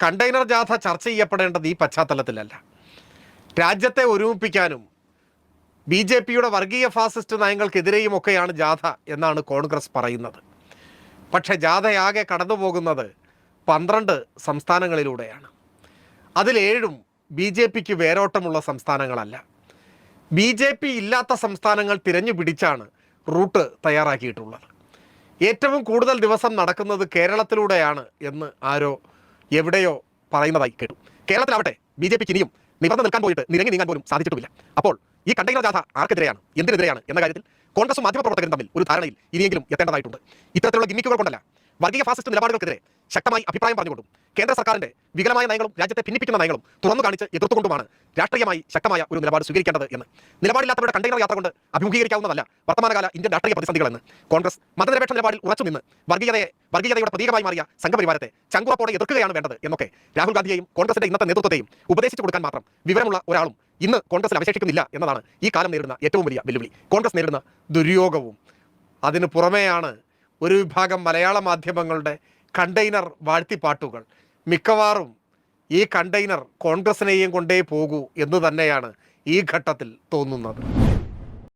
Container ജാഥ ചർച്ച ചെയ്യപ്പെടേണ്ടത് ഈ പശ്ചാത്തലത്തിലല്ല. രാജ്യത്തെ ഒരുമിപ്പിക്കാനും ബി ജെ പിയുടെ വർഗീയ ഫാസിസ്റ്റ് നയങ്ങൾക്കെതിരെയുമൊക്കെയാണ് ജാഥ എന്നാണ് കോൺഗ്രസ് പറയുന്നത്. പക്ഷേ ജാഥയാകെ കടന്നു പോകുന്നത് 12 സംസ്ഥാനങ്ങളിലൂടെയാണ്. അതിൽ7 ബി ജെ പിക്ക് വേരോട്ടമുള്ള സംസ്ഥാനങ്ങളല്ല. ബി ജെ പി ഇല്ലാത്ത സംസ്ഥാനങ്ങൾ തിരഞ്ഞു പിടിച്ചാണ് റൂട്ട് തയ്യാറാക്കിയിട്ടുള്ളത്. ഏറ്റവും കൂടുതൽ ദിവസം നടക്കുന്നത് കേരളത്തിലൂടെയാണ് എന്ന് ആരോ എവിടെയോ പറയുന്നതായി കേട്ടു. കേരളത്തിലാവട്ടെ ബി ജെ പിക്ക് ഇനിയും നിവർന്ന് നിൽക്കാൻ പോയിട്ട് നിരങ്ങി നീങ്ങാൻ പോലും സാധിച്ചിട്ടുമില്ല. അപ്പോൾ ഈ കണ്ടെയ്നർ ജാഥ ആർക്കെതിരെയാണ്, എന്തിനെതിരെയാണ് എന്ന കാര്യത്തിൽ കോൺഗ്രസും മാധ്യമപ്രവർത്തകരും തമ്മിൽ ഒരു ധാരണയിൽ ഇനിയെങ്കിലും എത്തേണ്ടതായിട്ടുണ്ട്. ഇത്തരത്തിലുള്ള ഗിമ്മിക്കുകൾ കൊണ്ടല്ല, വർഗീയ ഫാസിസ്റ്റ് നിലപാടുകൾക്കെതിരെ ശക്തമായി അഭിപ്രായം പറഞ്ഞുകൊണ്ടും കേന്ദ്ര സർക്കാരിന്റെ വികലമായ നയങ്ങളും രാജ്യത്തെ ഭിന്നിപ്പിക്കുന്ന നയങ്ങളും തുറന്നു കാണിച്ച് എതിർത്തുകൊണ്ടുമാണ് രാഷ്ട്രീയമായി ശക്തമായ ഒരു നിലപാട് സ്വീകരിക്കേണ്ടത് എന്ന്. നിലപാടില്ലാത്തവരുടെ കണ്ടെയ്നർ യാത്ര കൊണ്ട് അഭിമുഖീകരിക്കാവുന്നതല്ല വർത്തമാനകാല ഇന്ത്യൻ രാഷ്ട്രീയ പ്രതിസന്ധികളെന്ന് കോൺഗ്രസ് മതനിരപേക്ഷ നിലപാടിൽ ഉറച്ചുനിന്ന് വർഗീയതയുടെ പ്രതീകമായി മാറിയ സംഘപരിവാരത്തെ ചങ്കുറപ്പോടെ എതിർക്കുകയാണ് വേണ്ടത് എന്നൊക്കെ രാഹുൽ ഗാന്ധിയെയും കോൺഗ്രസിന്റെ ഇന്നത്തെ നേതൃത്വത്തെയും ഉപദേശിച്ചു കൊടുക്കാൻ മാത്രം വിവരമുള്ള ഒരാളും ഇന്ന് കോൺഗ്രസിൽ അവശേഷിക്കുന്നില്ല എന്നതാണ് ഈ കാലം നേരിടുന്ന ഏറ്റവും വലിയ വെല്ലുവിളി, കോൺഗ്രസ് നേരിടുന്ന ദുര്യോഗവും. അതിന് പുറമെയാണ് ഒരു വിഭാഗം മലയാള മാധ്യമങ്ങളുടെ കണ്ടെയ്നർ വാഴ്ത്തിപ്പാട്ടുകൾ. മിക്കവാറും ഈ കണ്ടെയ്നർ കോൺഗ്രസിനെയും കൊണ്ടേ പോകൂ എന്ന് തന്നെയാണ് ഈ ഘട്ടത്തിൽ തോന്നുന്നത്.